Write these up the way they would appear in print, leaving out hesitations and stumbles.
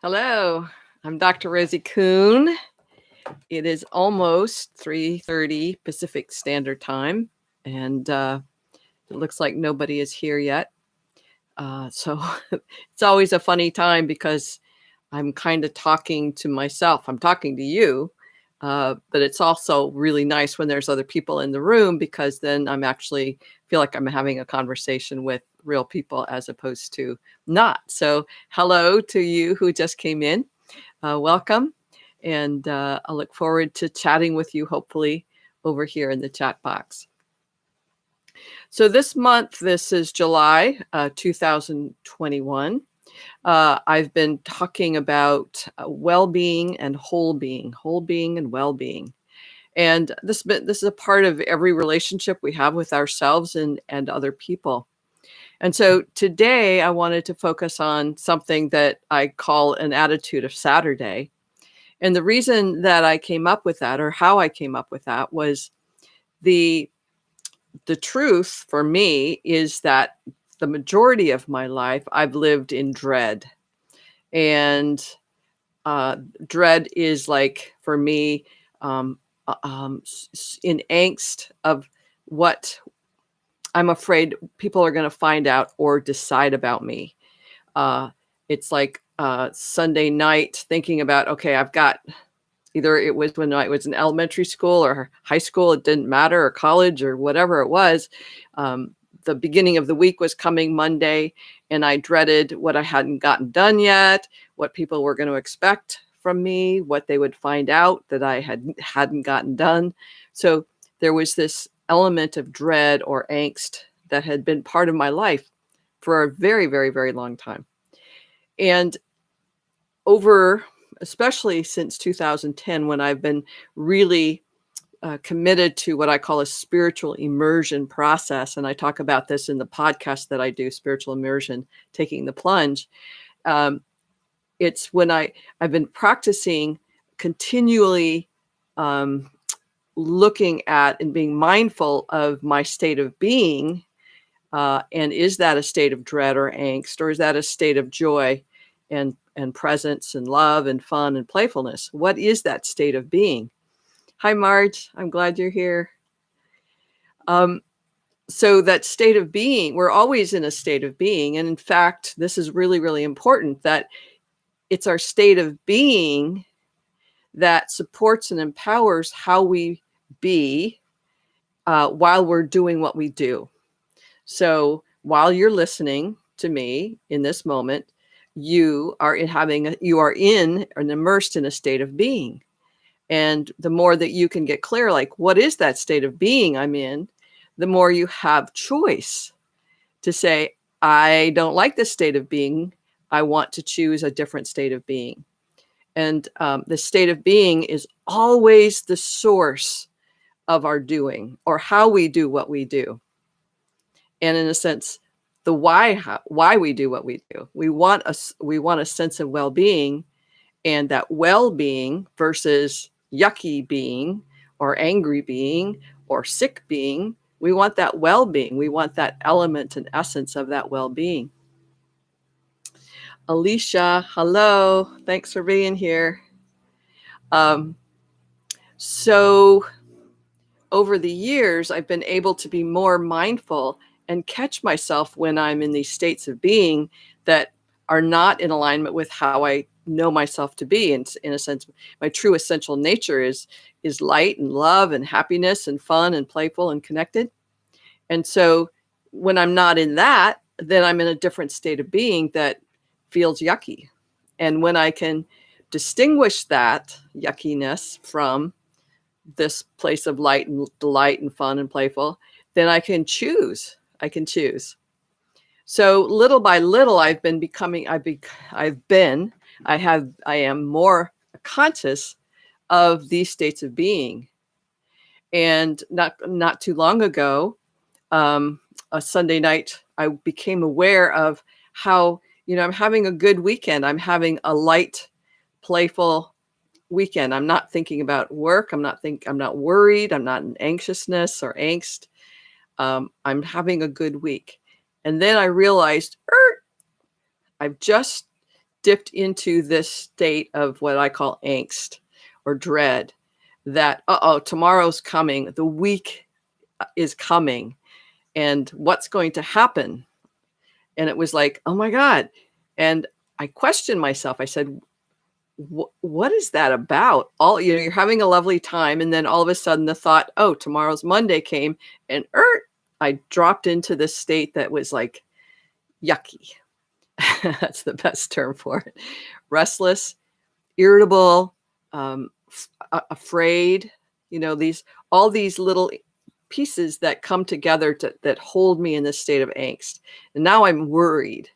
Hello, I'm Dr. Rosie Kuhn. It is almost 3:30 Pacific Standard Time, and it looks like nobody is here yet. So it's always a funny time because I'm kind of talking to myself. I'm talking to you, but it's also really nice when there's other people in the room because then I'm actually feel like I'm having a conversation with real people as opposed to not. So hello to you who just came in. Welcome. And I look forward to chatting with you, hopefully, over here in the chat box. So this month, this is July 2021. I've been talking about well-being and whole being and well-being. And this is a part of every relationship we have with ourselves and other people. And so today I wanted to focus on something that I call an attitude of Saturday. And the reason that I came up with that, or how I came up with that, was the truth for me is that the majority of my life I've lived in dread. And dread is like, for me, in angst of what I'm afraid people are going to find out or decide about me. It's like Sunday night thinking about, okay, I've got either it was when I was in elementary school or high school, it didn't matter, or college or whatever it was. The beginning of the week was coming Monday, and I dreaded what I hadn't gotten done yet, what people were going to expect from me, what they would find out that I hadn't gotten done. So there was this element of dread or angst that had been part of my life for a very, very, very long time. And especially since 2010, when I've been really committed to what I call a spiritual immersion process. And I talk about this in the podcast that I do, Spiritual Immersion, Taking the Plunge. It's when I've been practicing continually looking at and being mindful of my state of being. And is that a state of dread or angst, or is that a state of joy and presence and love and fun and playfulness? What is that state of being? Hi, Marge. I'm glad you're here. So that state of being, we're always in a state of being. And in fact, this is really, really important, that it's our state of being that supports and empowers how we be while we're doing what we do. So while you're listening to me in this moment, you are in and immersed in a state of being. And the more that you can get clear, like, what is that state of being I'm in, the more you have choice to say, I don't like this state of being. I want to choose a different state of being. And the state of being is always the source of our doing, or how we do what we do. And in a sense, the why we do what we do. We want a sense of well-being, and that well-being versus yucky being or angry being or sick being, we want that well-being. We want that element and essence of that well-being. Alicia, hello. Thanks for being here. So over the years, I've been able to be more mindful and catch myself when I'm in these states of being that are not in alignment with how I know myself to be. And in a sense, my true essential nature is light and love and happiness and fun and playful and connected. And so when I'm not in that, then I'm in a different state of being that feels yucky. And when I can distinguish that yuckiness from this place of light and delight and fun and playful, then I can choose. So little by little, I am more conscious of these states of being. And not too long ago, a Sunday night, I became aware of how, I'm having a good weekend. I'm having a light, playful weekend. I'm not thinking about work. I'm not worried. I'm not in anxiousness or angst. I'm having a good week. And then I realized, I've just dipped into this state of what I call angst or dread, that, tomorrow's coming, the week is coming, and what's going to happen? And it was like, oh my God. And I questioned myself. I said, what is that about? You're having a lovely time. And then all of a sudden the thought, oh, tomorrow's Monday came, and I dropped into this state that was like yucky. That's the best term for it. Restless, irritable, afraid, all these little pieces that come together that hold me in this state of angst. And now I'm worried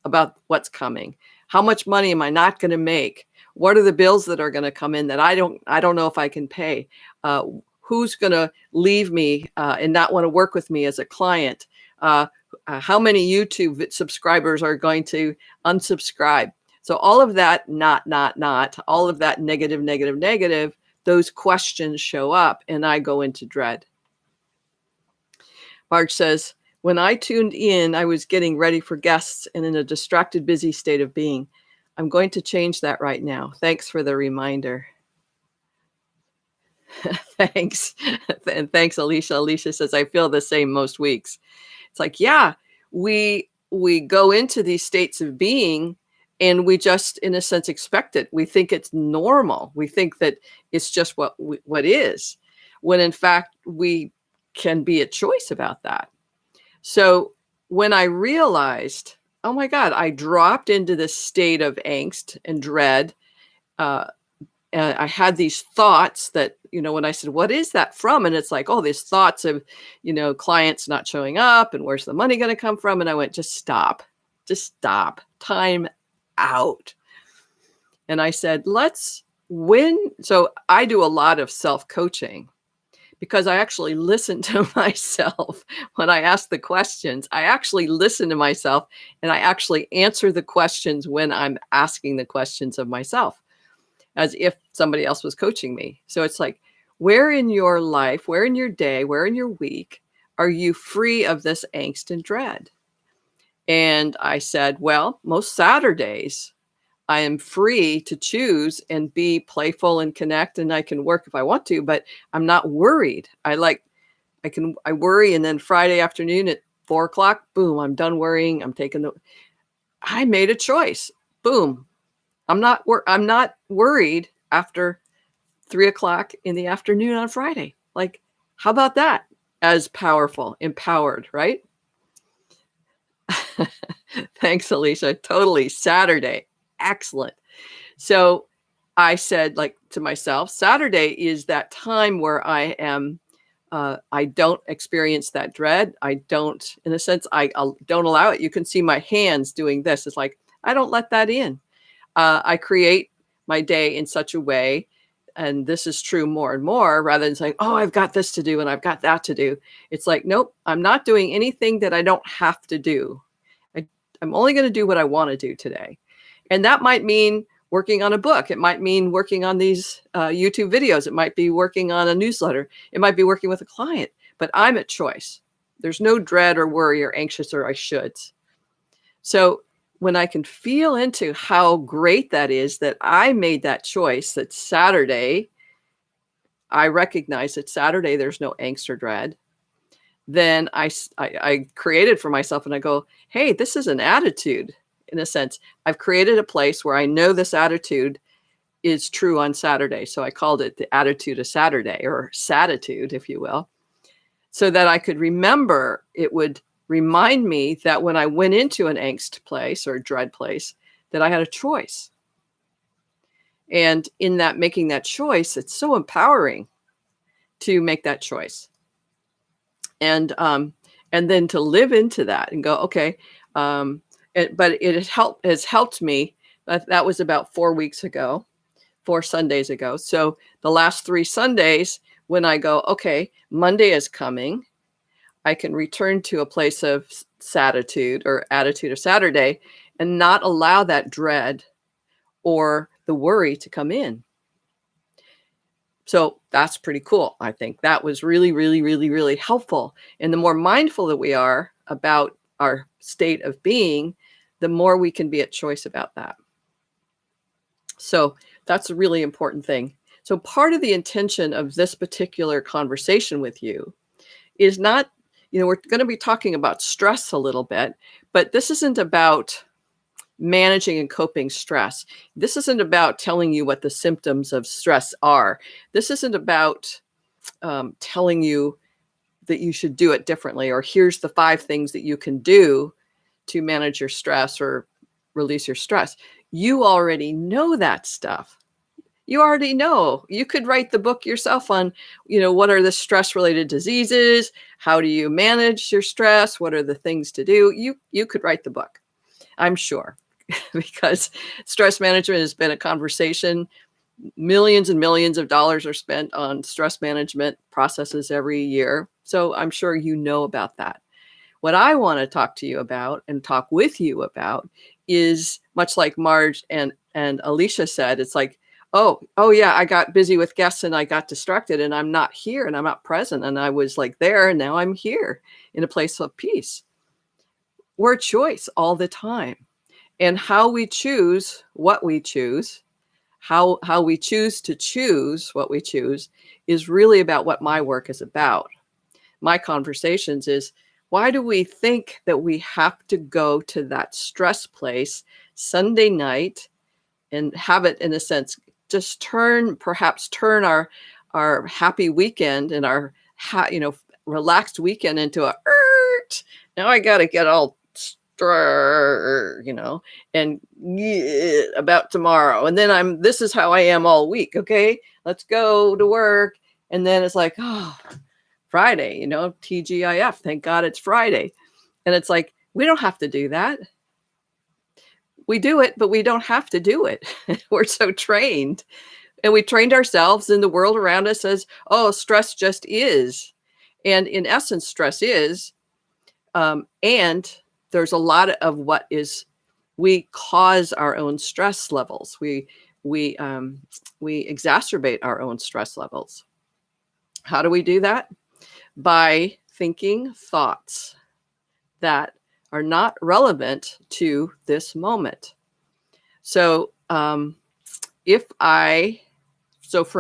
about what's coming. How much money am I not going to make? What are the bills that are going to come in that I don't know if I can pay? Who's going to leave me and not want to work with me as a client? How many YouTube subscribers are going to unsubscribe? So all of that, not, all of that negative, those questions show up and I go into dread. Marge says, when I tuned in, I was getting ready for guests and in a distracted, busy state of being. I'm going to change that right now. Thanks for the reminder. Thanks. And thanks, Alicia. Alicia says, I feel the same most weeks. It's like, yeah, we go into these states of being and we just, in a sense, expect it. We think it's normal. We think that it's just what is, when in fact, we can be a choice about that. So when I realized, oh my God, I dropped into this state of angst and dread. And I had these thoughts that, when I said, what is that from? And it's like, oh, these thoughts of, clients not showing up and where's the money going to come from? And I went, just stop, time out. And I said, so I do a lot of self-coaching, because I actually listen to myself when I ask the questions. I actually listen to myself and I actually answer the questions when I'm asking the questions of myself, as if somebody else was coaching me. So it's like, where in your life, where in your day, where in your week are you free of this angst and dread? And I said, well, most Saturdays, I am free to choose and be playful and connect, and I can work if I want to, but I'm not worried. I worry, and then Friday afternoon at 4:00, boom, I'm done worrying. I made a choice. Boom. I'm not worried after 3:00 in the afternoon on Friday. Like, how about that? As powerful, empowered, right? Thanks, Alicia. Totally. Saturday. Excellent. So I said, to myself, Saturday is that time where I don't experience that dread. I don't, in a sense, I don't allow it. You can see my hands doing this. It's like, I don't let that in. I create my day in such a way, and this is true more and more, rather than saying, oh, I've got this to do and I've got that to do. It's like, nope, I'm not doing anything that I don't have to do. I'm only going to do what I want to do today. And that might mean working on a book. It might mean working on these YouTube videos. It might be working on a newsletter. It might be working with a client, but I'm at choice. There's no dread or worry or anxious or I shoulds. So when I can feel into how great that is, that I made that choice, that Saturday, I recognize that Saturday, there's no angst or dread. Then I created for myself and I go, hey, this is an attitude. In a sense, I've created a place where I know this attitude is true on Saturday. So I called it the attitude of Saturday, or Satitude, if you will, so that I could remember. It would remind me that when I went into an angst place or dread place, that I had a choice. And in that, making that choice, it's so empowering to make that choice. And then to live into that and go, okay, but it has helped me. That was about 4 Sundays ago. So the last 3 Sundays, when I go, okay, Monday is coming, I can return to a place of Satitude or attitude of Saturday and not allow that dread or the worry to come in. So that's pretty cool. I think that was really, really, really, really helpful. And the more mindful that we are about our state of being, the more we can be at choice about that. So that's a really important thing. So part of the intention of this particular conversation with you is not, we're going to be talking about stress a little bit, but this isn't about managing and coping stress. This isn't about telling you what the symptoms of stress are. This isn't about telling you that you should do it differently, or here's the 5 things that you can do to manage your stress or release your stress. You already know that stuff. You already know. You could write the book yourself on, what are the stress-related diseases? How do you manage your stress? What are the things to do? You could write the book, I'm sure, because stress management has been a conversation. Millions and millions of dollars are spent on stress management processes every year. So I'm sure you know about that. What I want to talk to you about and talk with you about is, much like Marge and Alicia said, it's like, oh yeah, I got busy with guests and I got distracted and I'm not here and I'm not present. And I was like there and now I'm here in a place of peace. We're a choice all the time. And how we choose what we choose, how we choose to choose what we choose, is really about what my work is about. My conversations is, why do we think that we have to go to that stress place Sunday night and have it, in a sense, just turn our happy weekend and our relaxed weekend into a now I got to get all and about tomorrow, and then this is how I am all week. Okay, let's go to work, and then it's like, oh, Friday, TGIF, thank God it's Friday. And it's like, we don't have to do that. We do it, but we don't have to do it. We're so trained, and we trained ourselves, and the world around us says, oh, stress just is. And in essence, stress is, and there's a lot of what is, we cause our own stress levels. We exacerbate our own stress levels. How do we do that? By thinking thoughts that are not relevant to this moment. So for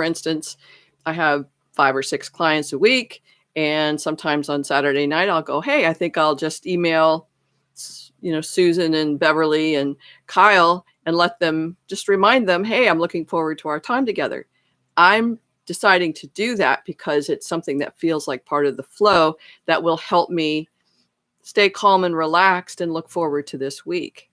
instance, I have 5 or 6 clients a week, and sometimes on Saturday night, I'll go, hey, I think I'll just email, Susan and Beverly and Kyle and just remind them, hey, I'm looking forward to our time together. I'm deciding to do that because it's something that feels like part of the flow that will help me stay calm and relaxed and look forward to this week,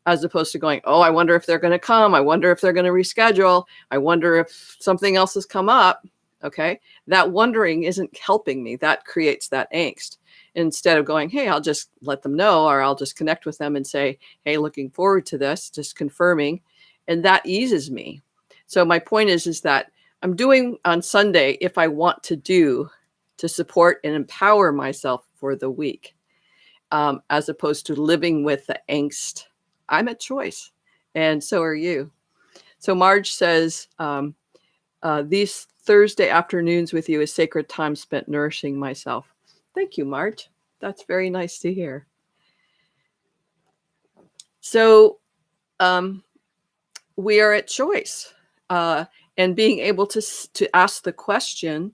as opposed to going, oh, I wonder if they're going to come. I wonder if they're going to reschedule. I wonder if something else has come up. Okay. That wondering isn't helping me. That creates that angst. Instead of going, hey, I'll just let them know, or I'll just connect with them and say, hey, looking forward to this, just confirming. And that eases me. So my point is that I'm doing on Sunday if I want to support and empower myself for the week, as opposed to living with the angst. I'm at choice, and so are you. So Marge says, these Thursday afternoons with you is sacred time spent nourishing myself. Thank you, Marge. That's very nice to hear. So we are at choice. And being able to ask the question,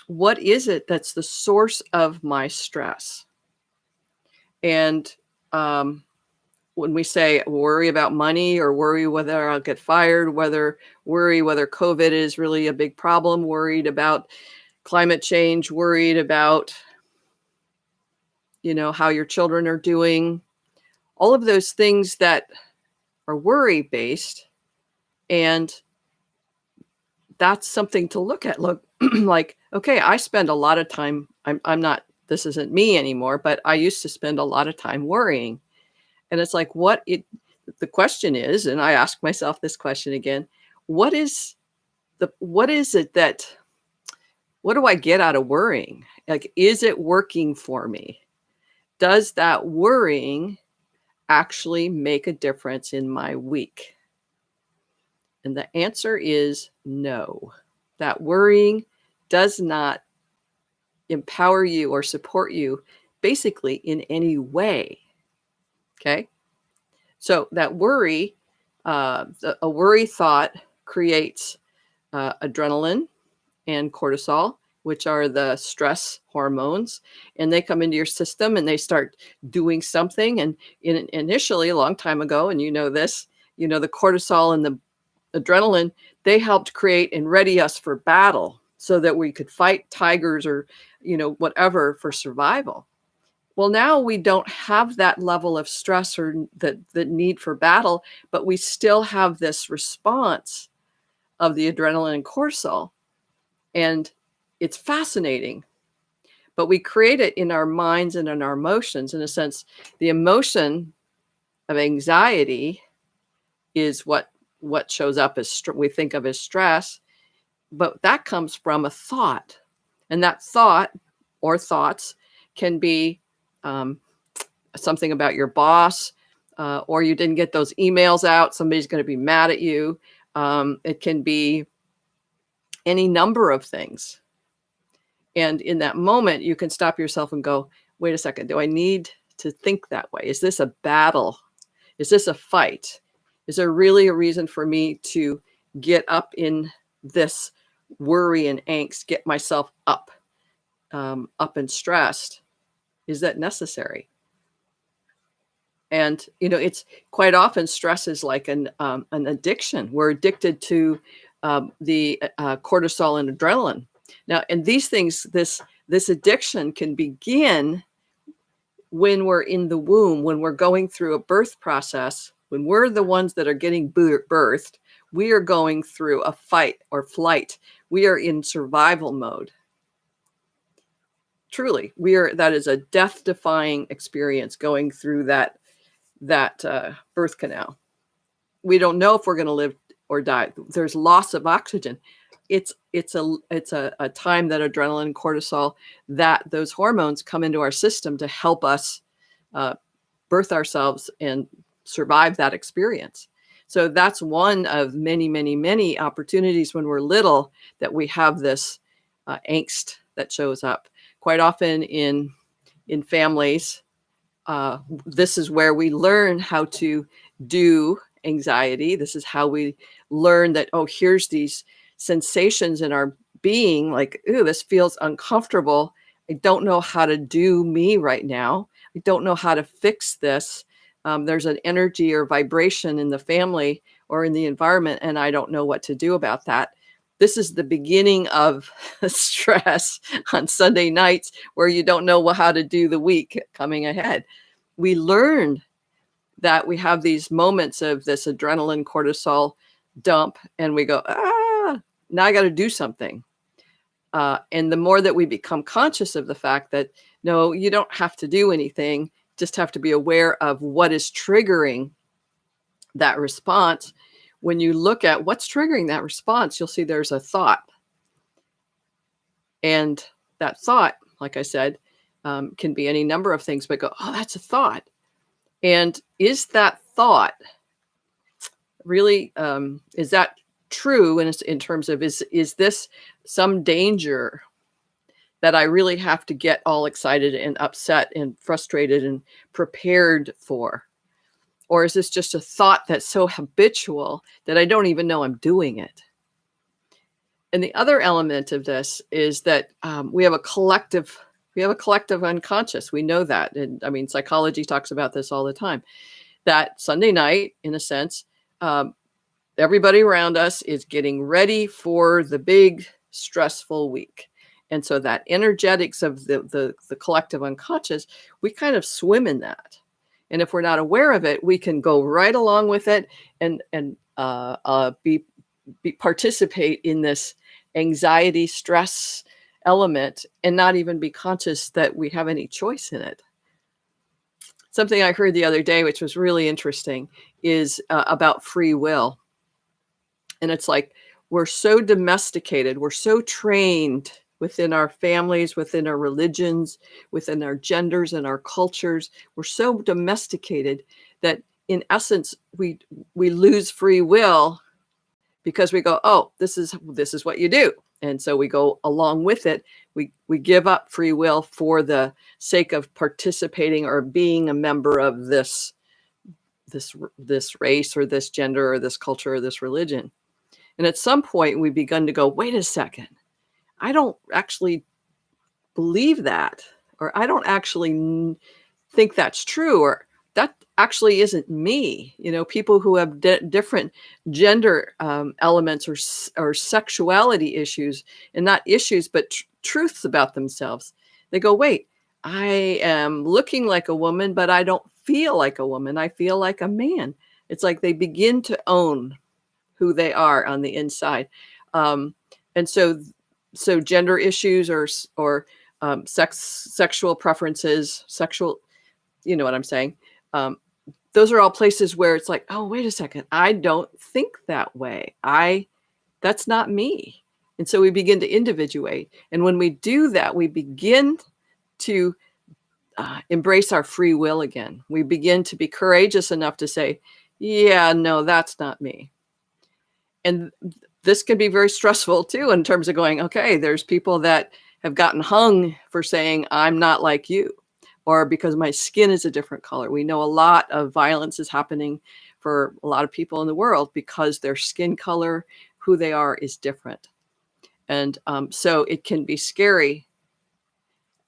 what is it that's the source of my stress? And when we say worry about money, or worry whether I'll get fired, worry whether COVID is really a big problem, worried about climate change, worried about, how your children are doing, all of those things that are worry based. And that's something to look at. Look, like, okay, I spend a lot of time, I'm not, this isn't me anymore, but I used to spend a lot of time worrying. And it's like, the question is, and I ask myself this question again, what do I get out of worrying? Like, is it working for me? Does that worrying actually make a difference in my week? And the answer is no. That worrying does not empower you or support you basically in any way. Okay. So that worry, a worry thought creates adrenaline and cortisol, which are the stress hormones, and they come into your system and they start doing something. And initially, a long time ago, and you know this, the cortisol and the adrenaline, they helped create and ready us for battle so that we could fight tigers or, whatever for survival. Well, now we don't have that level of stress or the need for battle, but we still have this response of the adrenaline and cortisol. And it's fascinating, but we create it in our minds and in our emotions. In a sense, the emotion of anxiety is what shows up as we think of as stress, but that comes from a thought. And that thought or thoughts can be something about your boss, or you didn't get those emails out, somebody's going to be mad at you. It can be any number of things. And in that moment, you can stop yourself and go, wait a second, do I need to think that way? Is this a battle? Is this a fight? Is there really a reason for me to get up in this worry and angst, get myself up and stressed? Is that necessary? And, it's quite often stress is like an addiction. We're addicted to the cortisol and adrenaline. Now, and these things, this addiction can begin when we're in the womb, when we're going through a birth process, when we're the ones that are getting birthed, we are going through a fight or flight. We are in survival mode. Truly, that is a death-defying experience going through that birth canal. We don't know if we're going to live or die. There's loss of oxygen. It's a time that adrenaline and cortisol, that those hormones come into our system to help us birth ourselves and survive that experience. So that's one of many, many, many opportunities when we're little that we have this angst that shows up. Quite often in families, this is where we learn how to do anxiety. This is how we learn that, here's these sensations in our being, like, ooh, this feels uncomfortable. I don't know how to do me right now. I don't know how to fix this. There's an energy or vibration in the family or in the environment, and I don't know what to do about that. This is the beginning of stress on Sunday nights where you don't know how to do the week coming ahead. We learned that we have these moments of this adrenaline cortisol dump, and we go, now I got to do something. And the more that we become conscious of the fact that, no, you don't have to do anything, just have to be aware of what is triggering that response. When you look at what's triggering that response, you'll see there's a thought. And that thought, like I said, can be any number of things, but go, that's a thought. And is that thought really, is that true in terms of, is this some danger that I really have to get all excited and upset and frustrated and prepared for? Or is this just a thought that's so habitual that I don't even know I'm doing it? And the other element of this is that we have a collective unconscious. We know that. And I mean, psychology talks about this all the time, that Sunday night, in a sense, everybody around us is getting ready for the big stressful week. And so that energetics of the collective unconscious, we kind of swim in that. And if we're not aware of it, we can go right along with it and participate in this anxiety, stress element, and not even be conscious that we have any choice in it. Something I heard the other day, which was really interesting, is about free will. And it's like, we're so domesticated, we're so trained within our families, within our religions, within our genders and our cultures. We're so domesticated that in essence, we lose free will because we go, this is what you do. And so we go along with it. We give up free will for the sake of participating or being a member of this this race or this gender or this culture or this religion. And at some point we've begun to go, wait a second, I don't actually believe that, or I don't actually think that's true, or that actually isn't me. People who have different gender elements or sexuality issues, and not issues, but truths about themselves. They go, wait, I am looking like a woman, but I don't feel like a woman. I feel like a man. It's like they begin to own who they are on the inside. And so gender issues or sexual preferences, you know what I'm saying? Those are all places where it's like, oh, wait a second, I don't think that way. That's not me. And so we begin to individuate. And when we do that, we begin to embrace our free will again. We begin to be courageous enough to say, yeah, no, that's not me. And this can be very stressful too, in terms of going, okay, there's people that have gotten hung for saying, I'm not like you, or because my skin is a different color. We know a lot of violence is happening for a lot of people in the world because their skin color, who they are, is different. And so it can be scary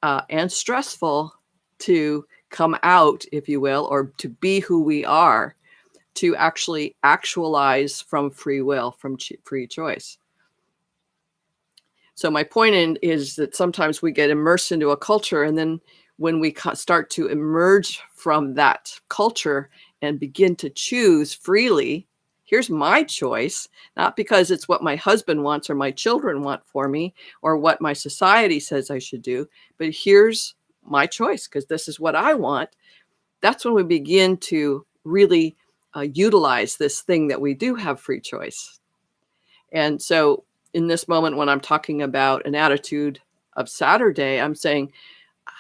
and stressful to come out, if you will, or to be who we are, to actually actualize from free will, from free choice. So my point is that sometimes we get immersed into a culture, and then when we start to emerge from that culture and begin to choose freely, here's my choice, not because it's what my husband wants or my children want for me or what my society says I should do, but here's my choice because this is what I want. That's when we begin to really utilize this thing that we do have free choice. And so in this moment, when I'm talking about an attitude of Saturday, I'm saying,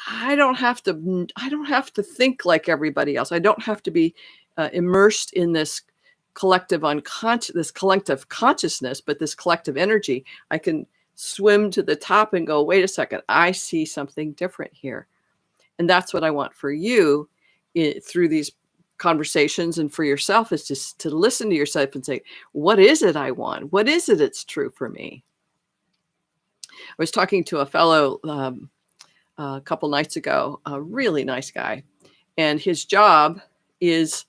I don't have to think like everybody else. I don't have to be immersed in this collective consciousness, but this collective energy. I can swim to the top and go, wait a second, I see something different here. And that's what I want for you through these conversations, and for yourself, is just to listen to yourself and say, what is it I want? What is it that's true for me? I was talking to a fellow a couple nights ago, a really nice guy, and his job is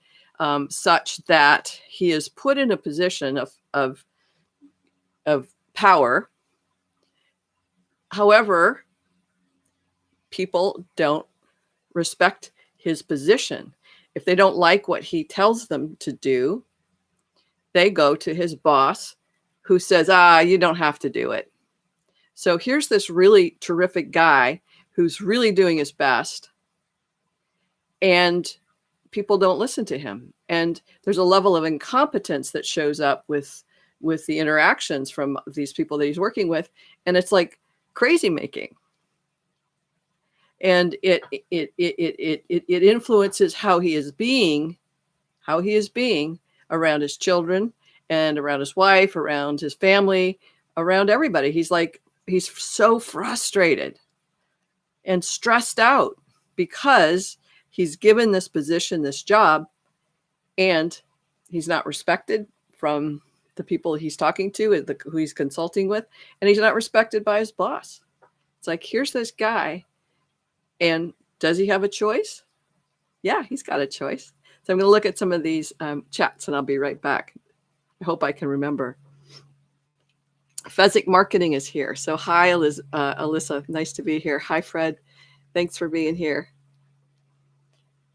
such that he is put in a position of power. However, people don't respect his position. If they don't like what he tells them to do, they go to his boss, who says, you don't have to do it. So here's this really terrific guy who's really doing his best, and people don't listen to him. And there's a level of incompetence that shows up with the interactions from these people that he's working with. And it's like crazy making. And it influences how he is being around his children and around his wife, around his family, around everybody. He's so frustrated and stressed out because he's given this position, this job, and he's not respected from the people he's talking to, who he's consulting with, and he's not respected by his boss. It's like, here's this guy, and does he have a choice? Yeah, he's got a choice. So I'm going to look at some of these chats, and I'll be right back. I hope I can remember. Fezzik Marketing is here. So hi, Alyssa. Nice to be here. Hi, Fred. Thanks for being here.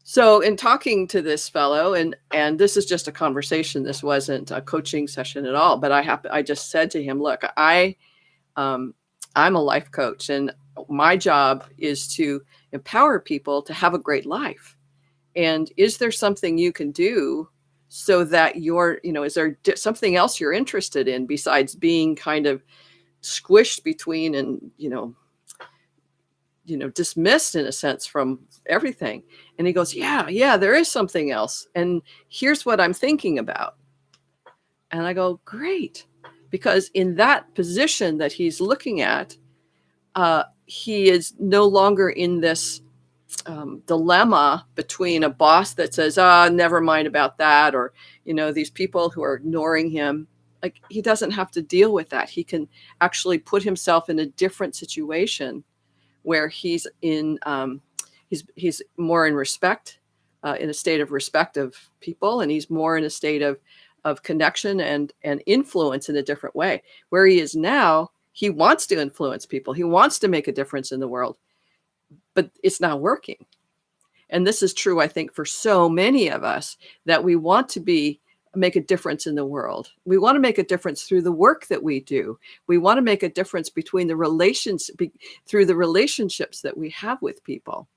So in talking to this fellow, and this is just a conversation. This wasn't a coaching session at all. But I just said to him, look, I'm a life coach, and my job is to empower people to have a great life. And is there something you can do so that is there something else you're interested in besides being kind of squished between and, dismissed in a sense from everything? And he goes, yeah, there is something else. And here's what I'm thinking about. And I go, great. Because in that position that he's looking at, he is no longer in this dilemma between a boss that says, never mind about that, or, these people who are ignoring him. Like, he doesn't have to deal with that. He can actually put himself in a different situation where he's he's more in respect, in a state of respect of people, and he's more in a state of connection and influence in a different way. Where he is now, he wants to influence people. He wants to make a difference in the world, but it's not working. And this is true, I think, for so many of us, that we want to make a difference in the world. We want to make a difference through the work that we do. We want to make a difference between the relations, through the relationships that we have with people.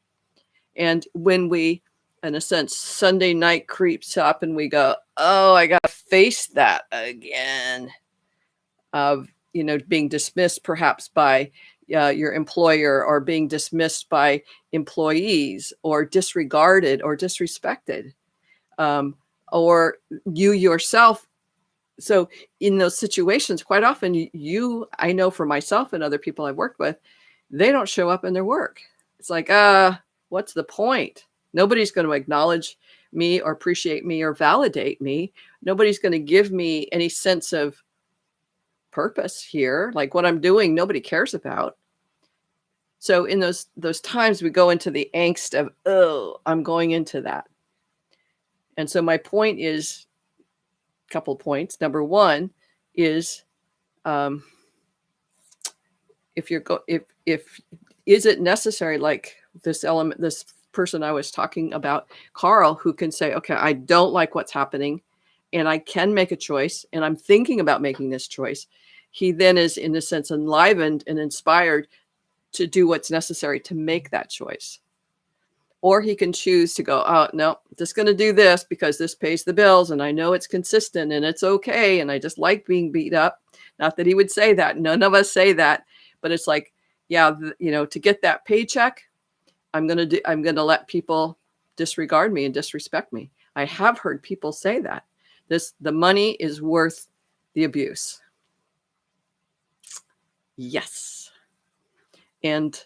And when we, in a sense, Sunday night creeps up and we go, oh, I got to face that again, of, being dismissed perhaps by your employer, or being dismissed by employees, or disregarded or disrespected, or you yourself. So in those situations, quite often I know for myself and other people I've worked with, they don't show up in their work. It's like, what's the point? Nobody's going to acknowledge me or appreciate me or validate me. Nobody's going to give me any sense of purpose here. Like, what I'm doing, nobody cares about. So in those times, we go into the angst of, oh, I'm going into that. And so my point is, a couple of points. Number one is, if is it necessary, like this person I was talking about, Carl, who can say, okay, I don't like what's happening, and I can make a choice, and I'm thinking about making this choice. He then is, in a sense, enlivened and inspired to do what's necessary to make that choice. Or he can choose to go, oh, no, just going to do this because this pays the bills, and I know it's consistent and it's okay, and I just like being beat up. Not that he would say that. None of us say that. But it's like, yeah, to get that paycheck, I'm going to let people disregard me and disrespect me. I have heard people say that. The money is worth the abuse. Yes. And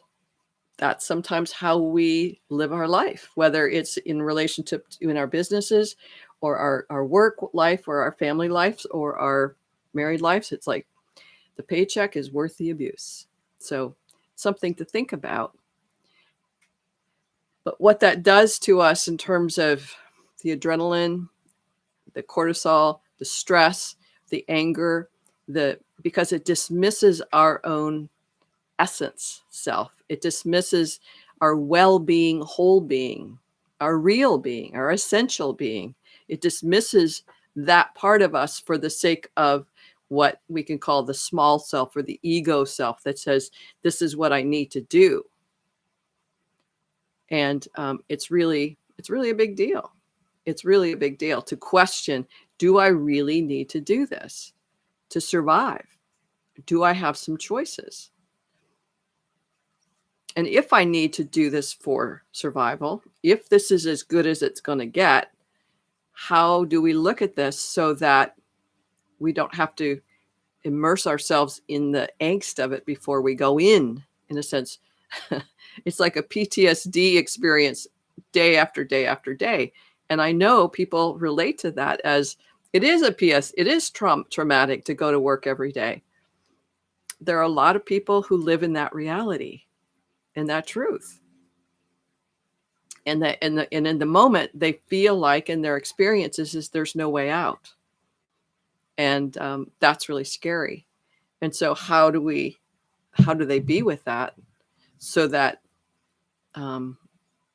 that's sometimes how we live our life, whether it's in relationship in our businesses, or our work life, or our family lives, or our married lives. It's like, the paycheck is worth the abuse. So something to think about. But what that does to us in terms of the adrenaline, the cortisol, the stress, the anger, because it dismisses our own essence self. It dismisses our well-being, whole being, our real being, our essential being. It dismisses that part of us for the sake of what we can call the small self, or the ego self, that says, this is what I need to do. And it's really a big deal. It's really a big deal to question, do I really need to do this to survive? Do I have some choices? And if I need to do this for survival, if this is as good as it's going to get, how do we look at this so that we don't have to immerse ourselves in the angst of it before we go in a sense? It's like a PTSD experience day after day after day. And I know people relate to that, as it is traumatic to go to work every day. There are a lot of people who live in that reality and that truth. And in the moment, they feel like, in their experiences, is there's no way out. And that's really scary. And so how do they be with that, so that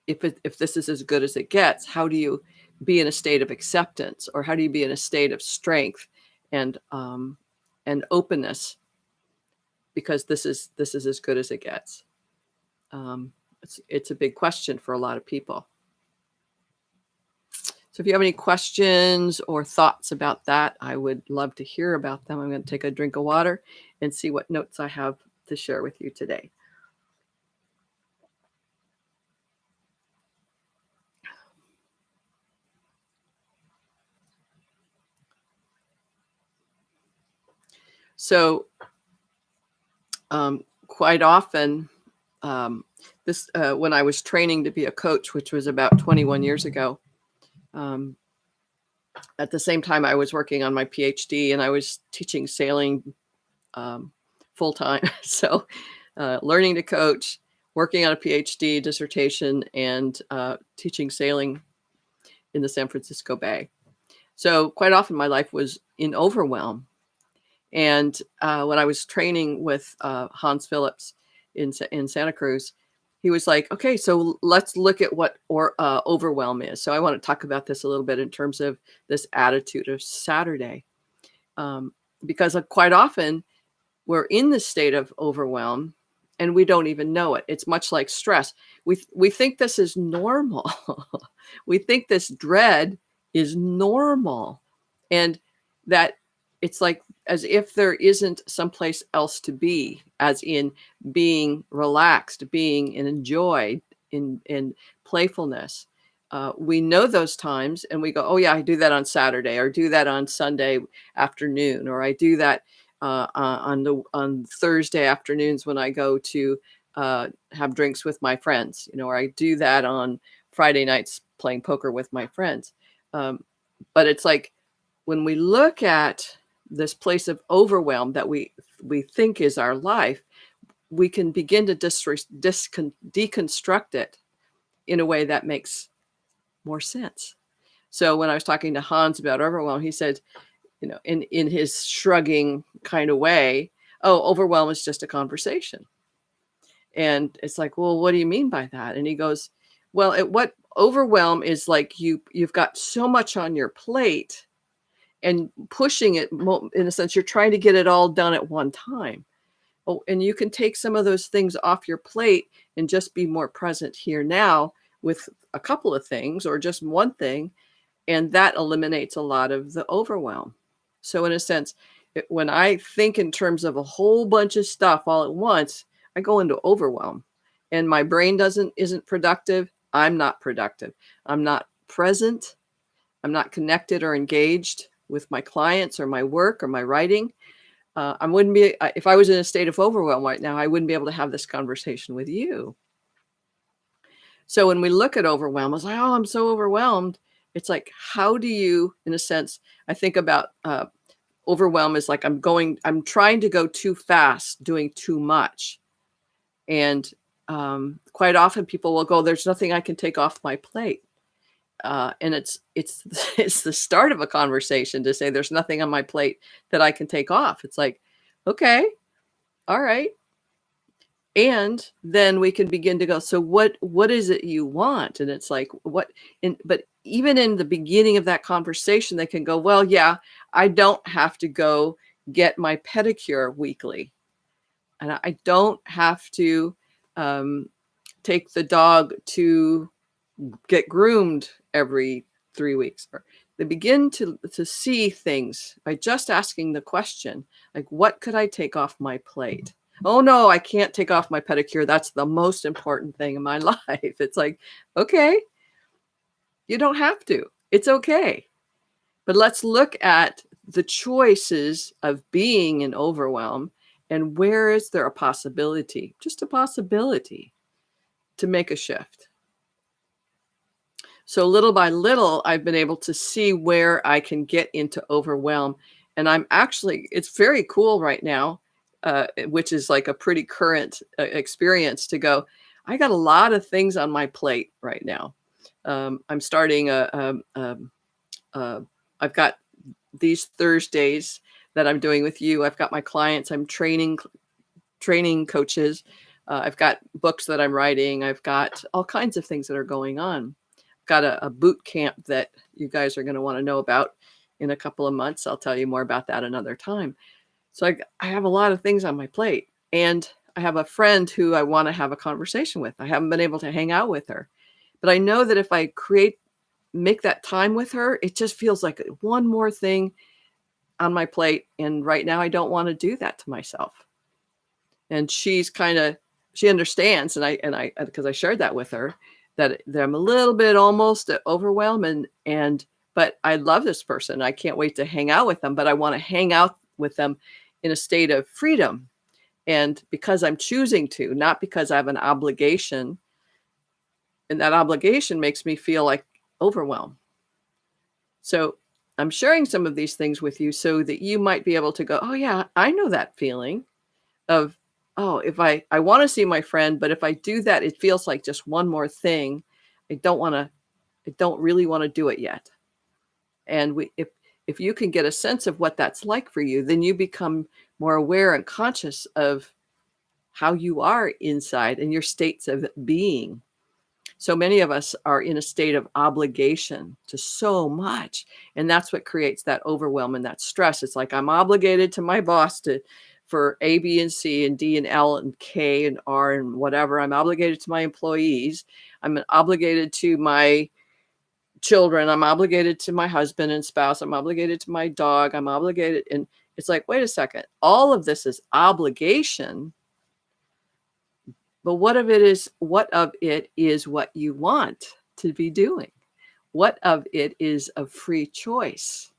if this is as good as it gets, how do you be in a state of acceptance, or how do you be in a state of strength and openness, because this is as good as it gets? It's a big question for a lot of people. So if you have any questions or thoughts about that, I would love to hear about them. I'm going to take a drink of water and see what notes I have to share with you today. So quite often, this when I was training to be a coach, which was about 21 years ago. At the same time, I was working on my PhD, and I was teaching sailing full time. So learning to coach, working on a PhD dissertation, and teaching sailing in the San Francisco Bay. So quite often my life was in overwhelm. And when I was training with Hans Phillips in Santa Cruz, he was like, okay, so let's look at what overwhelm is. So I want to talk about this a little bit in terms of this attitude of Saturday. Because quite often we're in this state of overwhelm and we don't even know it. It's much like stress. We think this is normal. We think this dread is normal, and that it's like as if there isn't someplace else to be, as in being relaxed, being in joy, in playfulness. We know those times and we go, oh yeah, I do that on Saturday, or do that on Sunday afternoon, or I do that on Thursday afternoons when I go to have drinks with my friends, or I do that on Friday nights playing poker with my friends. But it's like when we look at this place of overwhelm that we think is our life, we can begin to deconstruct it in a way that makes more sense. So when I was talking to Hans about overwhelm, he said, in his shrugging kind of way, oh, overwhelm is just a conversation. And it's like, well, what do you mean by that? And he goes, well, what overwhelm is like you've got so much on your plate and pushing it, in a sense, you're trying to get it all done at one time. Oh, and you can take some of those things off your plate and just be more present here now with a couple of things or just one thing. And that eliminates a lot of the overwhelm. So in a sense, when I think in terms of a whole bunch of stuff all at once, I go into overwhelm and my brain isn't productive. I'm not productive. I'm not present. I'm not connected or engaged with my clients or my work or my writing. I wouldn't be, if I was in a state of overwhelm right now, I wouldn't be able to have this conversation with you. So when we look at overwhelm, it's like, oh, I'm so overwhelmed. It's like, how do you, in a sense, I think about overwhelm is like I'm trying to go too fast, doing too much. And quite often people will go, there's nothing I can take off my plate. And it's the start of a conversation to say there's nothing on my plate that I can take off. It's like, okay, all right. And then we can begin to go, so what is it you want? And it's like, but even in the beginning of that conversation, they can go, well, yeah, I don't have to go get my pedicure weekly. And I don't have to take the dog to get groomed every 3 weeks. Or they begin to see things by just asking the question, like, what could I take off my plate? Oh no, I can't take off my pedicure. That's the most important thing in my life. It's like, okay, you don't have to. It's okay. But let's look at the choices of being in overwhelm and where is there a possibility, just a possibility, to make a shift. So little by little, I've been able to see where I can get into overwhelm. And it's very cool right now, which is like a pretty current experience to go, I got a lot of things on my plate right now. I'm starting I've got these Thursdays that I'm doing with you. I've got my clients. I'm training coaches. I've got books that I'm writing. I've got all kinds of things that are going on. I've got a boot camp that you guys are going to want to know about in a couple of months. I'll tell you more about that another time. So I have a lot of things on my plate, and I have a friend who I want to have a conversation with. I haven't been able to hang out with her, but I know that if I make that time with her, it just feels like one more thing on my plate. And right now I don't want to do that to myself. And she understands. And I, because I shared that with her, that I'm a little bit almost overwhelmed but I love this person. I can't wait to hang out with them, but I want to hang out with them in a state of freedom. And because I'm choosing to, not because I have an obligation, and that obligation makes me feel like overwhelmed. So I'm sharing some of these things with you so that you might be able to go, oh yeah, I know that feeling of, oh, if I want to see my friend, but if I do that, it feels like just one more thing. I don't really want to do it yet. And if you can get a sense of what that's like for you, then you become more aware and conscious of how you are inside and your states of being. So many of us are in a state of obligation to so much. And that's what creates that overwhelm and that stress. It's like I'm obligated to my boss for A, B, and C, and D, and L, and K, and R, and whatever. I'm obligated to my employees. I'm obligated to my children. I'm obligated to my husband and spouse. I'm obligated to my dog. I'm obligated. And it's like, wait a second. All of this is obligation. But what of it is what you want to be doing? What of it is a free choice?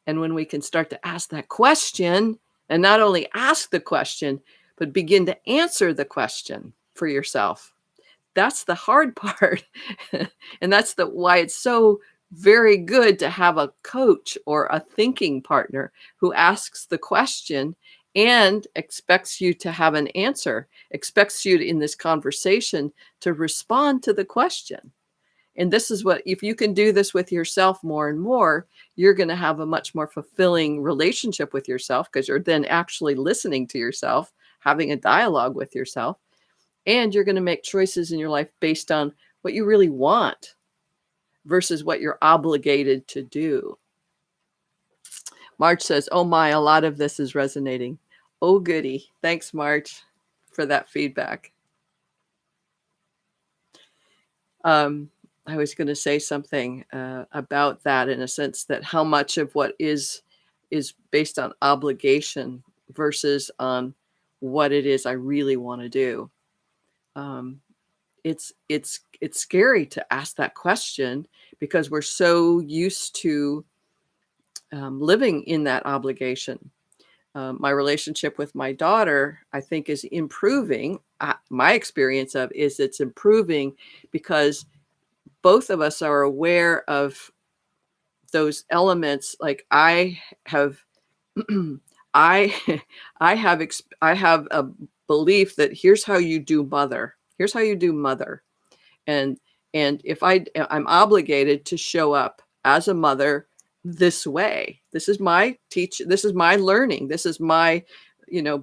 And when we can start to ask that question, and not only ask the question, but begin to answer the question for yourself, that's the hard part. And that's why it's so very good to have a coach or a thinking partner who asks the question and expects you to have an answer, expects you in this conversation to respond to the question. And this is what, if you can do this with yourself more and more, you're going to have a much more fulfilling relationship with yourself, because you're then actually listening to yourself, having a dialogue with yourself. And you're going to make choices in your life based on what you really want versus what you're obligated to do. Marge says, oh my, a lot of this is resonating. Oh, goody. Thanks, Marge, for that feedback. I was going to say something about that, in a sense that how much of what is based on obligation versus on what it is I really want to do. It's scary to ask that question, because we're so used to living in that obligation. My relationship with my daughter, I think, is improving. My experience of is it's improving because both of us are aware of those elements. Like I have, I have a belief that here's how you do mother. Here's how you do mother. And if I'm obligated to show up as a mother this way. This is my this is my learning. This is my,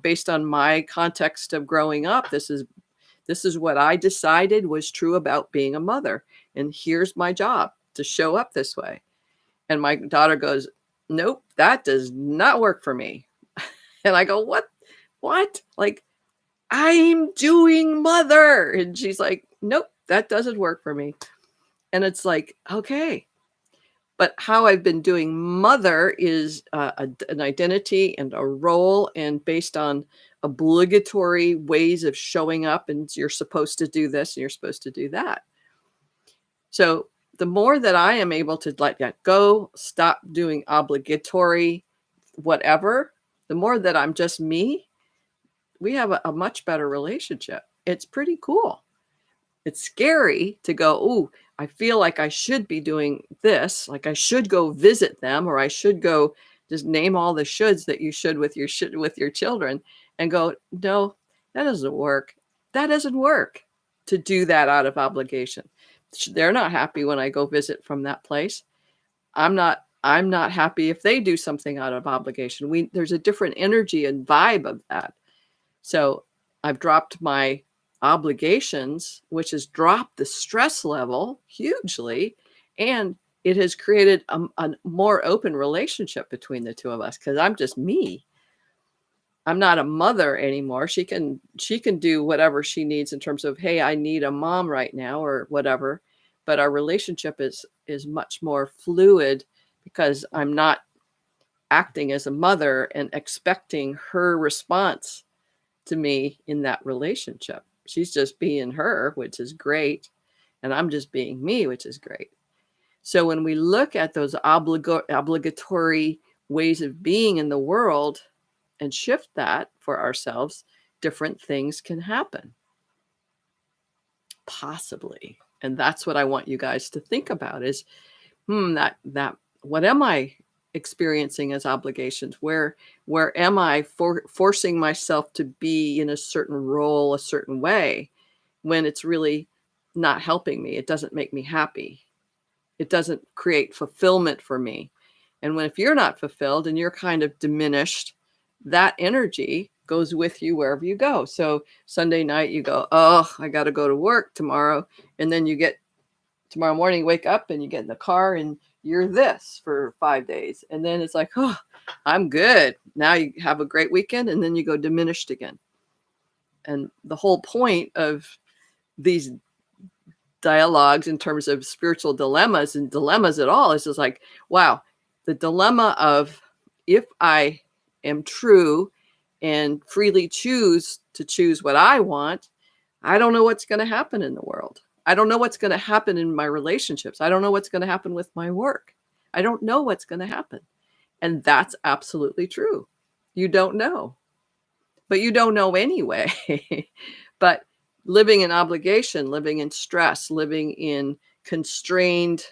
based on my context of growing up, this is what I decided was true about being a mother. And here's my job, to show up this way. And my daughter goes, nope, that does not work for me. And I go, what? Like, I'm doing mother. And she's like, nope, that doesn't work for me. And it's like, okay. But how I've been doing mother is an identity and a role, and based on obligatory ways of showing up. And you're supposed to do this and you're supposed to do that. So the more that I am able to let that go, stop doing obligatory whatever, the more that I'm just me, we have a much better relationship. It's pretty cool. It's scary to go, oh, I feel like I should be doing this. Like I should go visit them, or I should go just name all the shoulds that you should with your children, and go, no, that doesn't work. That doesn't work to do that out of obligation. They're not happy when I go visit from that place. I'm not happy if they do something out of obligation. There's a different energy and vibe of that. So I've dropped my obligations, which has dropped the stress level hugely, and it has created a more open relationship between the two of us, because I'm just me. I'm not a mother anymore. She can do whatever she needs in terms of, hey, I need a mom right now or whatever. But our relationship is much more fluid, because I'm not acting as a mother and expecting her response to me in that relationship. She's just being her, which is great. And I'm just being me, which is great. So when we look at those obligatory ways of being in the world, and shift that for ourselves, different things can happen. Possibly. And that's what I want you guys to think about is, that what am I experiencing as obligations? Where am I forcing myself to be in a certain role, a certain way, when it's really not helping me? It doesn't make me happy. It doesn't create fulfillment for me. And if you're not fulfilled and you're kind of diminished, that energy goes with you wherever you go. So Sunday night you go, oh, I got to go to work tomorrow. And then you get tomorrow morning, wake up and you get in the car and you're this for 5 days. And then it's like, oh, I'm good. Now you have a great weekend. And then you go diminished again. And the whole point of these dialogues in terms of spiritual dilemmas and dilemmas at all is just like, wow, the dilemma of if I am true and freely choose what I want, I don't know what's going to happen in the world. I don't know what's going to happen in my relationships. I don't know what's going to happen with my work. I don't know what's going to happen. And that's absolutely true. You don't know. But you don't know anyway. But living in obligation, living in stress, living in constrained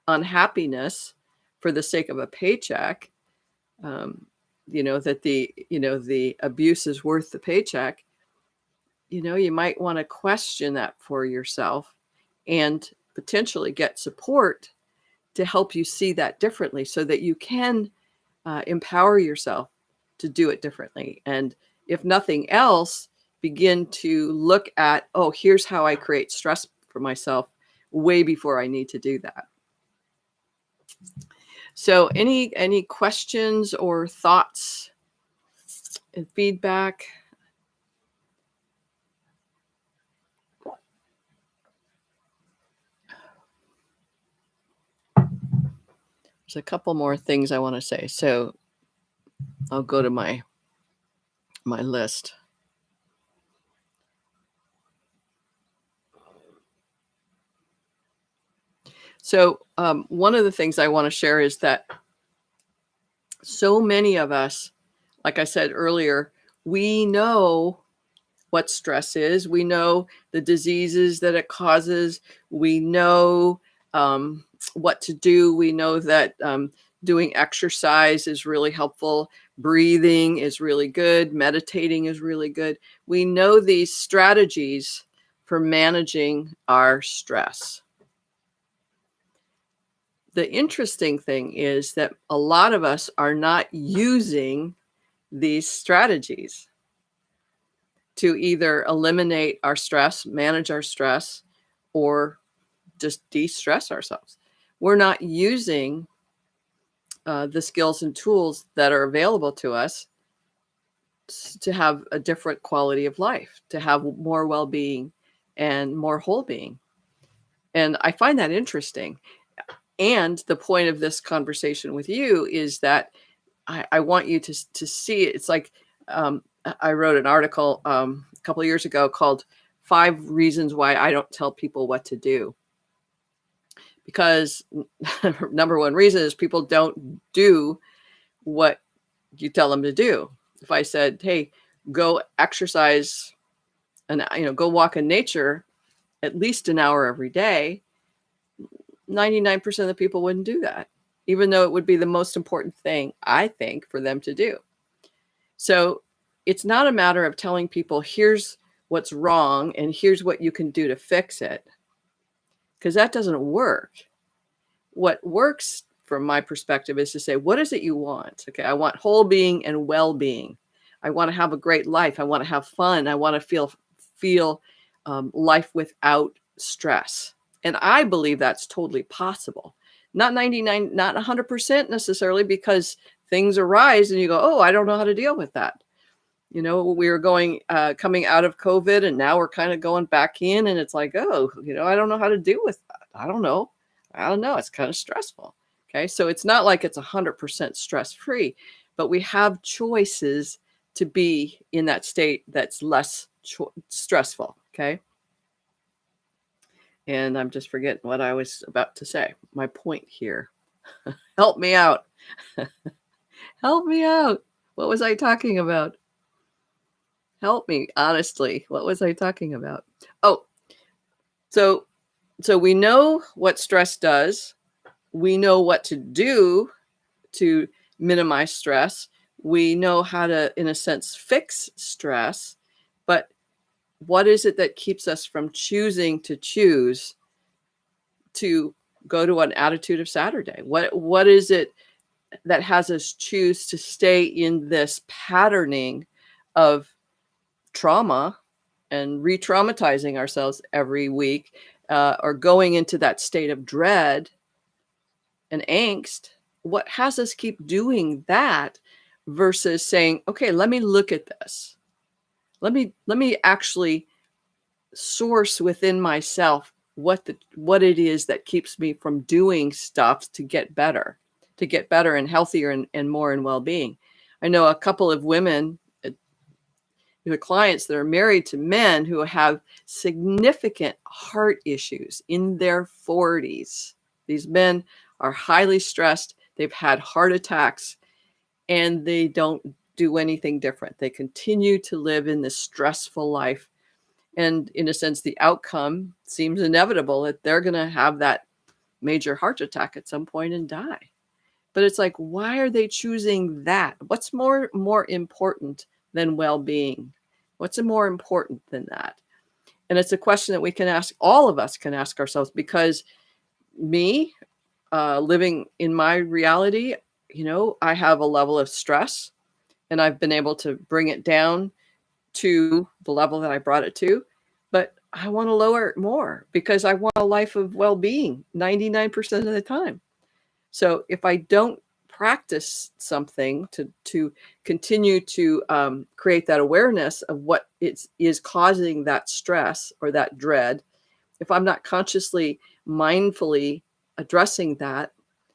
unhappiness for the sake of a paycheck, that the abuse is worth the paycheck, you might want to question that for yourself and potentially get support to help you see that differently so that you can empower yourself to do it differently. And if nothing else, begin to look at, oh, here's how I create stress for myself way before I need to do that. So any questions or thoughts and feedback? There's a couple more things I want to say. So I'll go to my list. So one of the things I want to share is that so many of us, like I said earlier, we know what stress is. We know the diseases that it causes. We know what to do. We know that doing exercise is really helpful. Breathing is really good. Meditating is really good. We know these strategies for managing our stress. The interesting thing is that a lot of us are not using these strategies to either eliminate our stress, manage our stress, or just de-stress ourselves. We're not using the skills and tools that are available to us to have a different quality of life, to have more well-being and more whole being. And I find that interesting. And the point of this conversation with you is that I want you to see it. It's like I wrote an article a couple of years ago called 5 Reasons Why I Don't Tell People What to Do. Because number one reason is people don't do what you tell them to do. If I said, hey, go exercise and go walk in nature at least an hour every day, 99% of the people wouldn't do that, even though it would be the most important thing, I think, for them to do. So it's not a matter of telling people, here's what's wrong and here's what you can do to fix it, because that doesn't work. What works from my perspective is to say, what is it you want? Okay, I want whole being and well-being. I want to have a great life. I want to have fun. I want to feel life without stress. And I believe that's totally possible. Not 99, not 100% necessarily, because things arise and you go, oh, I don't know how to deal with that. We were coming out of COVID and now we're kind of going back in, and it's like, oh, I don't know how to deal with that. I don't know. It's kind of stressful. Okay. So it's not like it's 100% stress-free, but we have choices to be in that state that's less stressful. Okay. And I'm just forgetting what I was about to say. My point here. Help me out. Help me out. What was I talking about? Help me, honestly. What was I talking about? Oh, so we know what stress does. We know what to do to minimize stress. We know how to, in a sense, fix stress. But what is it that keeps us from choosing to go to an attitude of Saturday? What is it that has us choose to stay in this patterning of trauma and re-traumatizing ourselves every week, or going into that state of dread and angst? What has us keep doing that versus saying, okay, let me look at this. Let me actually source within myself what it is that keeps me from doing stuff to get better and healthier and more in well-being. I know a couple of women, the clients that are married to men who have significant heart issues in their 40s. These men are highly stressed. They've had heart attacks, and they don't do anything different. They continue to live in this stressful life. And in a sense, the outcome seems inevitable that they're going to have that major heart attack at some point and die. But it's like, why are they choosing that? What's more important than well-being? What's more important than that? And it's a question that we can ask, all of us can ask ourselves, because me, living in my reality, I have a level of stress, and I've been able to bring it down to the level that I brought it to. But I want to lower it more because I want a life of well-being 99% of the time. So if I don't practice something to continue to create that awareness of what is causing that stress or that dread, if I'm not consciously, mindfully addressing that,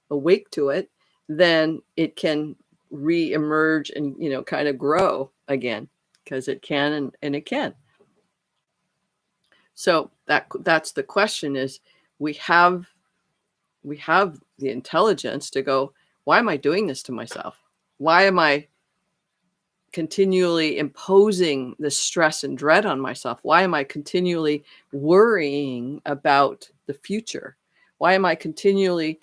awake to it, then it can re-emerge and kind of grow again, because it can and it can. So that's the question: is we have the intelligence to go, why am I doing this to myself? Why am I continually imposing the stress and dread on myself? Why am I continually worrying about the future? Why am I continually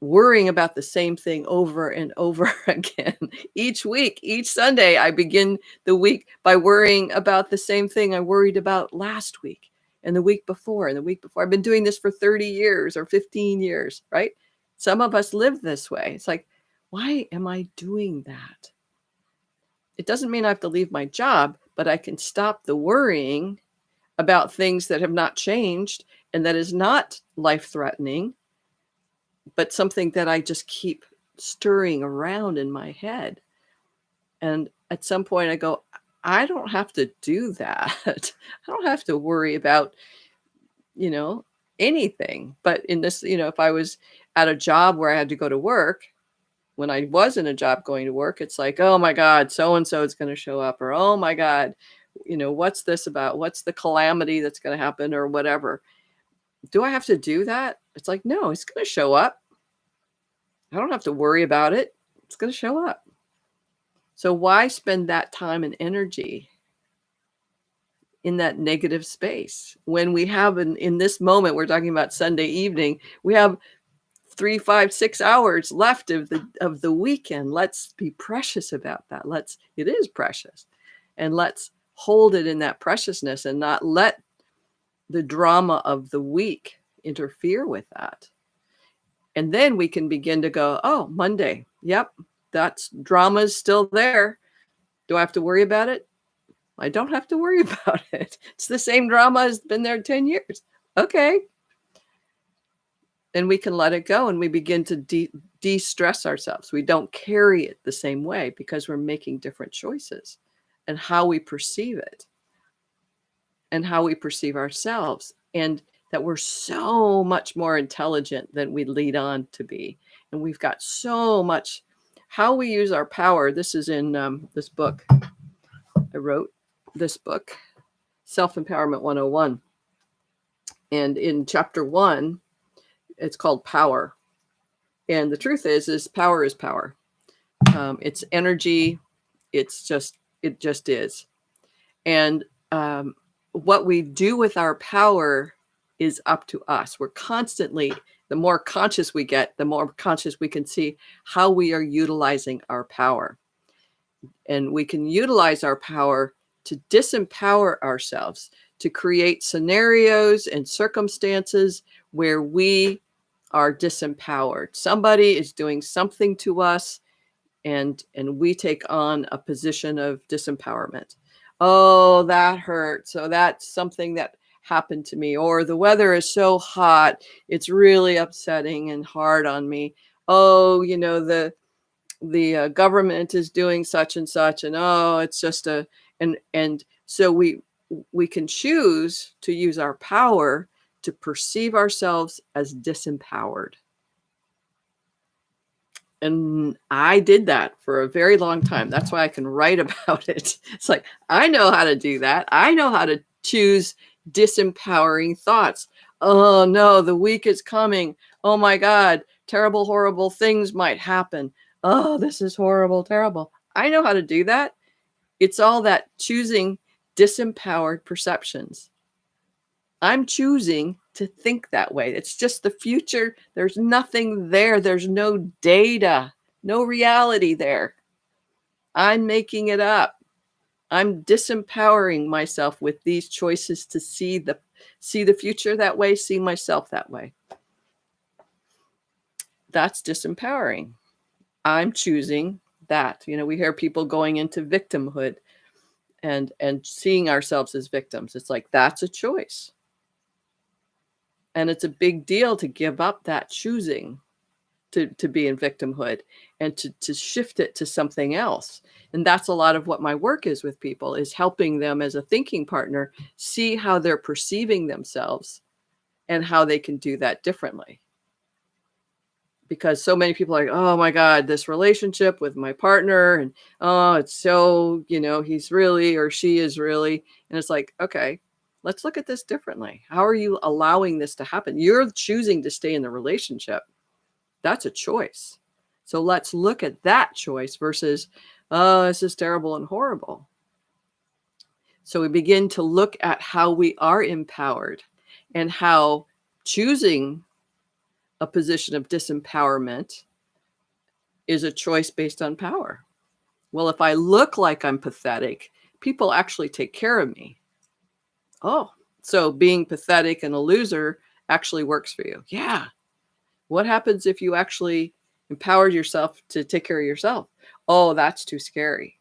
worrying about the same thing over and over again? Each week, each Sunday, I begin the week by worrying about the same thing I worried about last week and the week before and the week before. I've been doing this for 30 years or 15 years, right? Some of us live this way. It's like, why am I doing that? It doesn't mean I have to leave my job, but I can stop the worrying about things that have not changed and that is not life-threatening, but something that I just keep stirring around in my head. And at some point I go, I don't have to do that. I don't have to worry about, anything. But in this, if I was at a job where I had to go to work, when I was in a job going to work, it's like, oh my God, so-and-so is going to show up, or, oh my God, what's this about? What's the calamity that's going to happen, or whatever. Do I have to do that? It's like, no, it's going to show up. I don't have to worry about it. It's going to show up. So why spend that time and energy in that negative space when we have in this moment, we're talking about Sunday evening, we have 3, 5, 6 hours left of the weekend. Let's be precious about that. It is precious, and let's hold it in that preciousness and not let the drama of the week interfere with that. And then we can begin to go, oh, Monday. Yep, that's drama's still there. Do I have to worry about it? I don't have to worry about it. It's the same drama has been there 10 years. Okay. Then we can let it go, and we begin to de-stress ourselves. We don't carry it the same way because we're making different choices and how we perceive it and how we perceive ourselves, and that we're so much more intelligent than we lead on to be. And we've got so much, how we use our power. This is in this book. I wrote this book, Self-Empowerment 101. And in chapter 1, it's called Power. And the truth is power is power. It's energy. it just is. And what we do with our power is up to us. We're constantly, the more conscious we get, the more conscious we can see how we are utilizing our power. And we can utilize our power to disempower ourselves, to create scenarios and circumstances where we are disempowered. Somebody is doing something to us, and we take on a position of disempowerment. Oh, that hurt. So that's something that happened to me. Or the weather is so hot, it's really upsetting and hard on me. Oh, the government is doing such and such, and oh, it's just and so we can choose to use our power to perceive ourselves as disempowered. And I did that for a very long time. That's why I can write about it. It's like, I know how to do that. I know how to choose disempowering thoughts. Oh no, the week is coming. Oh my God, terrible, horrible things might happen. Oh, this is horrible, terrible. I know how to do that. It's all that choosing disempowered perceptions. I'm choosing to think that way. It's just the future. There's nothing there. There's no data, no reality there. I'm making it up. I'm disempowering myself with these choices to see the future that way, see myself that way. That's disempowering. I'm choosing that. We hear people going into victimhood and seeing ourselves as victims. It's like, that's a choice. And it's a big deal to give up that choosing to be in victimhood and to shift it to something else. And that's a lot of what my work is with people, is helping them as a thinking partner see how they're perceiving themselves and how they can do that differently. Because so many people are like, oh my God, this relationship with my partner, and oh, it's so, he's really, or she is really. And it's like, okay, let's look at this differently. How are you allowing this to happen? You're choosing to stay in the relationship. That's a choice. So let's look at that choice versus, oh, this is terrible and horrible. So we begin to look at how we are empowered and how choosing a position of disempowerment is a choice based on power. Well, if I look like I'm pathetic, people actually take care of me. Oh, so being pathetic and a loser actually works for you. Yeah. What happens if you actually empowered yourself to take care of yourself? Oh, that's too scary.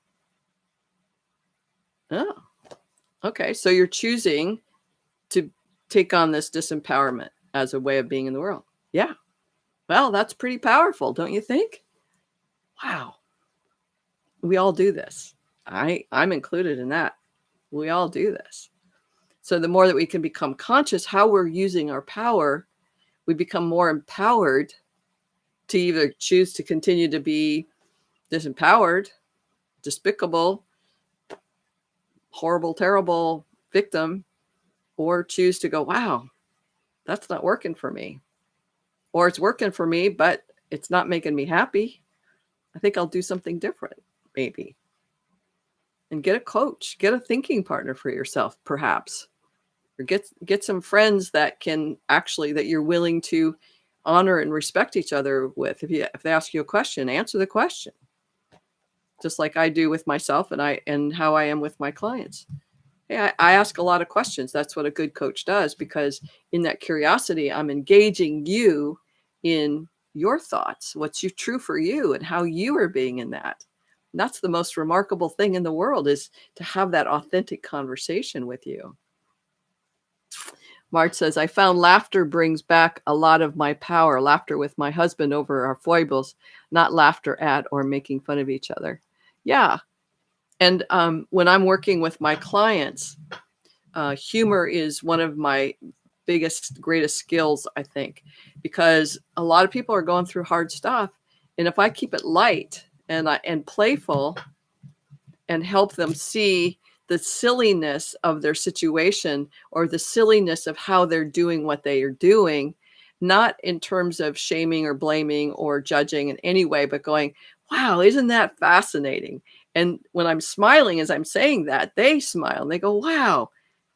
Oh, okay. So you're choosing to take on this disempowerment as a way of being in the world. Yeah. Well, that's pretty powerful, don't you think? Wow. We all do this. I'm included in that. We all do this. So the more that we can become conscious how we're using our power, we become more empowered to either choose to continue to be disempowered, despicable, horrible, terrible victim, or choose to go, wow, that's not working for me. Or it's working for me, but it's not making me happy. I think I'll do something different, maybe. And get a coach, get a thinking partner for yourself, perhaps. Or get some friends that you're willing to honor and respect each other with. If they ask you a question, answer the question. Just like I do with myself and how I am with my clients. Hey, I ask a lot of questions. That's what a good coach does, because in that curiosity, I'm engaging you in your thoughts, what's true for you and how you are being in that. And that's the most remarkable thing in the world, is to have that authentic conversation with you. Marge says, I found laughter brings back a lot of my power. Laughter with my husband over our foibles, not laughter at or making fun of each other. Yeah. And when I'm working with my clients, humor is one of my greatest skills, I think, because a lot of people are going through hard stuff. And if I keep it light and playful and help them see the silliness of their situation or the silliness of how they're doing what they are doing, not in terms of shaming or blaming or judging in any way, but going, wow, isn't that fascinating? And when I'm smiling as I'm saying that, they smile and they go, wow,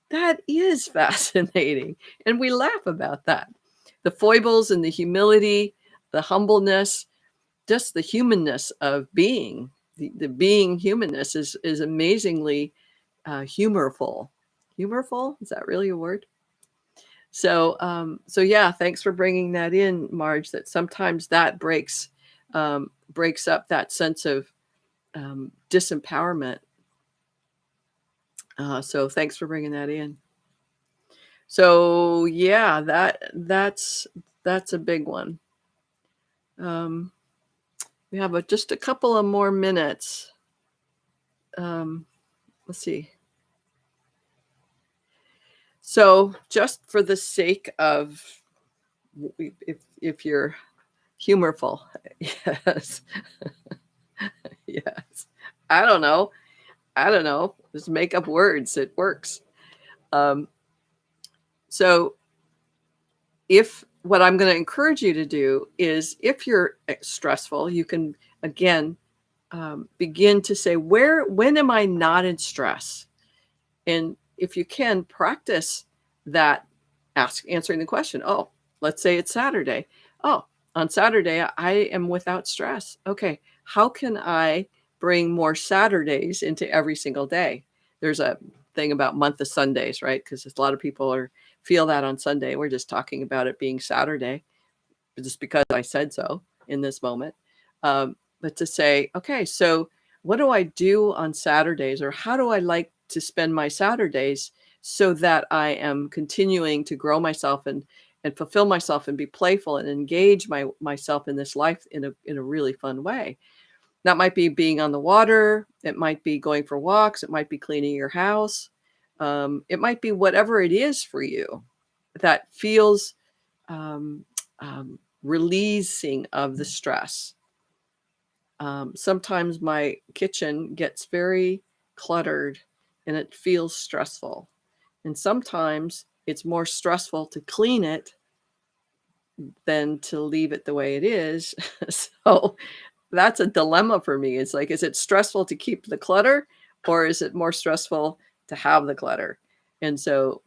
that is fascinating. And we laugh about that. The foibles and the humility, the humbleness, just the humanness of being. The being humanness is amazingly humorful. Humorful? Is that really a word? So yeah, thanks for bringing that in, Marge. That sometimes that breaks up that sense of disempowerment. So thanks for bringing that in. So yeah, that's a big one. We have just a couple of more minutes. Let's see. So just for the sake of, if you're humorful, yes, yes. I don't know. Just make up words. It works. So if what I'm going to encourage you to do is, if you're stressful, you can again begin to say, when am I not in stress? And if you can, practice that, answering the question. Oh, let's say it's Saturday. Oh, on Saturday, I am without stress. Okay, how can I bring more Saturdays into every single day? There's a thing about month of Sundays, right? Because a lot of people feel that on Sunday. We're just talking about it being Saturday, just because I said so in this moment. But to say, okay, so what do I do on Saturdays, or how do I like to spend my Saturdays so that I am continuing to grow myself and fulfill myself and be playful and engage myself in this life in a really fun way. That might be being on the water. It might be going for walks. It might be cleaning your house. It might be whatever it is for you that feels um, releasing of the stress. Sometimes my kitchen gets very cluttered and it feels stressful. And sometimes it's more stressful to clean it than to leave it the way it is. So that's a dilemma for me. It's like, is it stressful to keep the clutter, or is it more stressful to have the clutter? And so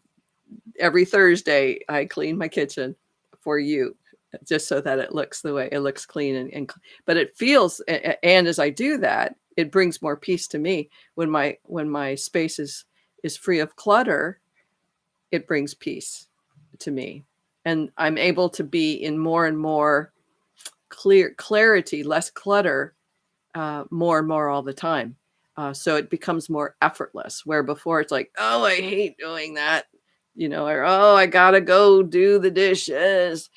every Thursday I clean my kitchen for you, just so that it looks the way it looks, clean but it feels, and as I do that, it brings more peace to me. When my space is free of clutter, it brings peace to me, and I'm able to be in more and more clarity, less clutter, more and more all the time. So it becomes more effortless, where before it's like, oh, I hate doing that, or, oh, I gotta go do the dishes.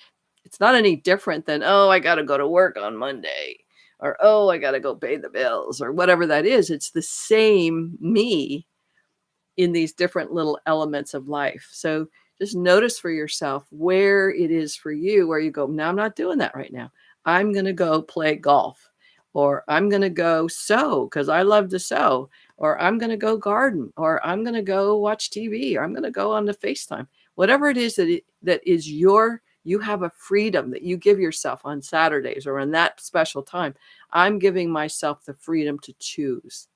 It's not any different than, oh, I gotta go to work on Monday, or, oh, I gotta go pay the bills, or whatever that is. It's the same me in these different little elements of life. So just notice for yourself where it is for you, where you go, no, I'm not doing that right now. I'm going to go play golf, or I'm going to go sew because I love to sew, or I'm going to go garden, or I'm going to go watch TV, or I'm going to go on the FaceTime. Whatever it is that is you have a freedom that you give yourself on Saturdays or on that special time. I'm giving myself the freedom to choose.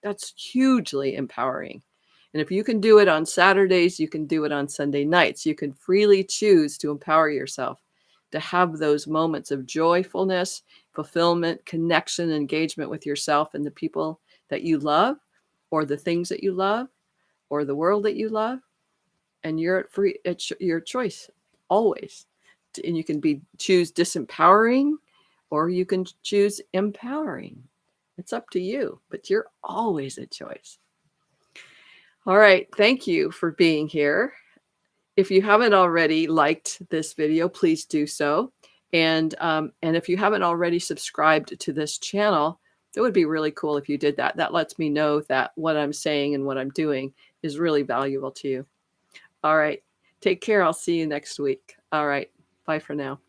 That's hugely empowering. And if you can do it on Saturdays, you can do it on Sunday nights. You can freely choose to empower yourself to have those moments of joyfulness, fulfillment, connection, engagement with yourself and the people that you love, or the things that you love, or the world that you love. And you're at your choice always. And you can choose disempowering, or you can choose empowering. It's up to you, but you're always a choice. All right. Thank you for being here. If you haven't already liked this video, please do so. And if you haven't already subscribed to this channel, it would be really cool if you did that. That lets me know that what I'm saying and what I'm doing is really valuable to you. All right. Take care. I'll see you next week. All right. Bye for now.